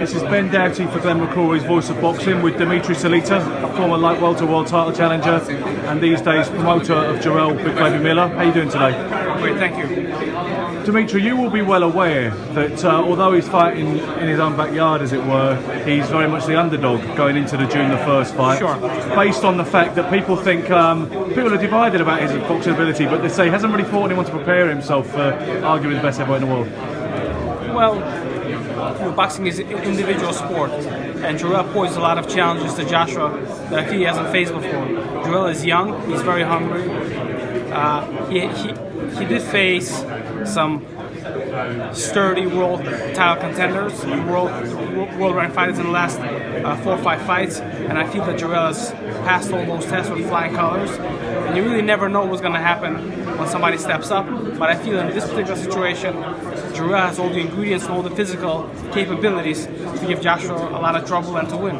This is Ben Doughty for Glenn McCrory's Voice of Boxing with Dimitry Salita, a former light welter world title challenger and these days promoter of Jarrell Big Baby Miller. How are you doing today? Great, thank you. Dimitry, you will be well aware that although he's fighting in his own backyard, as it were, he's very much the underdog going into the June the 1st fight. Sure. Based on the fact that people think, people are divided about his boxing ability, but they say he hasn't really fought anyone to prepare himself for arguably the best heavyweight in the world. Well, boxing is an individual sport, and Jarrell poses a lot of challenges to Joshua that he hasn't faced before. Jarrell is young, he's very hungry. He did face some sturdy world title contenders, world ranked fighters in the last 4 or 5 fights, and I feel that Jarrell has passed all those tests with flying colors. And you really never know what's going to happen when somebody steps up, but I feel in this particular situation, Jarrell has all the ingredients and all the physical capabilities to give Joshua a lot of trouble and to win.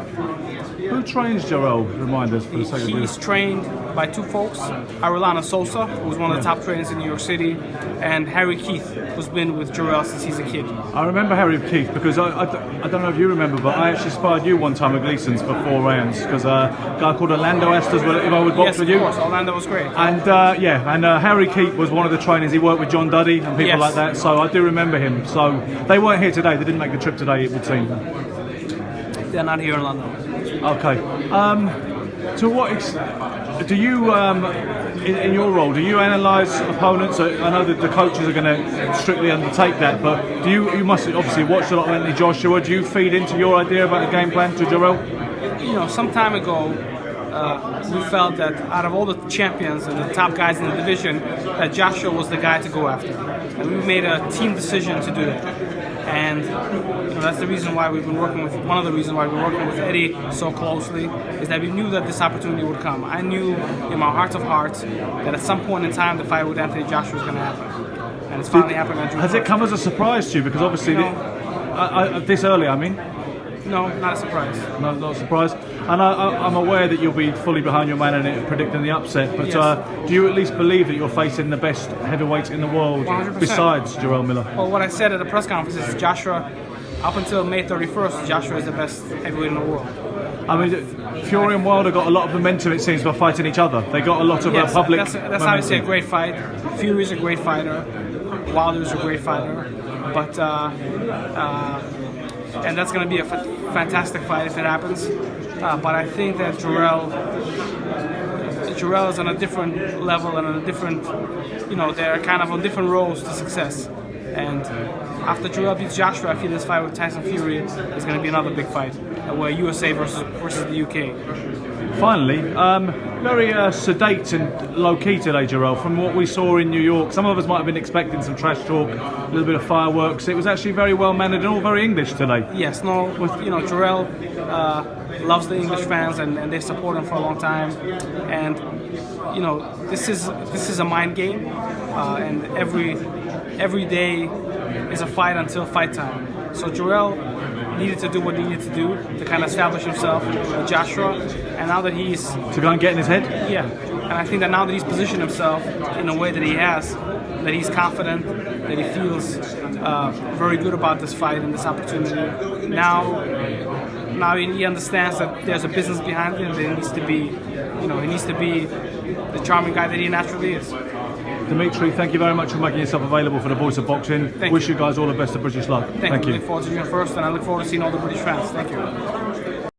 Who trains Jarrell? Remind us for the sake of this. He's trained by 2 folks, Arulana Sosa, who's one of the top trainers in New York City, and Harry Keith, who's been with Jarrell since he's a kid. I remember Harry Keith because I don't know if you remember, but I actually sparred you one time at Gleason's for 4 rounds because a guy called Orlando asked us if I would box with you. Yes, of course. Orlando was great. And Harry Keith was one of the trainers. He worked with John Duddy and people like that, so I do remember him. So they weren't here today. They didn't make the trip today, it would seem. They're not here in London. Okay. To what extent do you, in your role, do you analyse opponents? I know that the coaches are going to strictly undertake that, but you must obviously watch a lot of Anthony Joshua. Do you feed into your idea about the game plan to Jarrell? You know, some time ago, we felt that out of all the champions and the top guys in the division, that Joshua was the guy to go after, and we made a team decision to do it. And that's the reason why we've been working with, one of the reasons why we're working with Eddie so closely, is that we knew that this opportunity would come. I knew in my heart of hearts that at some point in time the fight with Anthony Joshua was going to happen. And it's finally happening on June 1st. Has it come as a surprise to you? Because obviously, this early, I mean? No, not a surprise. No, not a surprise. And I'm aware that you'll be fully behind your man and predicting the upset, but do you at least believe that you're facing the best heavyweight in the world 100%. besides Jarrell Miller? Well, what I said at the press conference is Joshua, up until May 31st, Joshua is the best heavyweight in the world. I mean, Fury and Wilder got a lot of momentum, it seems, by fighting each other. They got a lot of public That's obviously a great fight. Fury's a great fighter. Wilder's a great fighter. But and that's going to be a fantastic fight if it happens. But I think that Jarrell is on a different level and on a different, they're kind of on different roads to success. And after Jarrell beats Joshua, I feel this fight with Tyson Fury is going to be another big fight, where USA versus the UK. Finally, very sedate and low-key today, Jarrell, from what we saw in New York. Some of us might have been expecting some trash talk, a little bit of fireworks. It was actually very well-mannered and all very English today. Yes, Jarrell loves the English fans and they support him for a long time. And, this is a mind game, and every day is a fight until fight time. So Jarrell needed to do what he needed to do to kind of establish himself with Joshua, and now that he's... To go and get in his head? Yeah, and I think that now that he's positioned himself in a way that he has, that he's confident, that he feels very good about this fight and this opportunity, now he understands that there's a business behind it, and that he needs to be the charming guy that he naturally is. Dimitry, thank you very much for making yourself available for the Voice of Boxing. Wish you guys all the best of British luck. Thank you. I look forward to June 1st, and I look forward to seeing all the British fans. Thank you.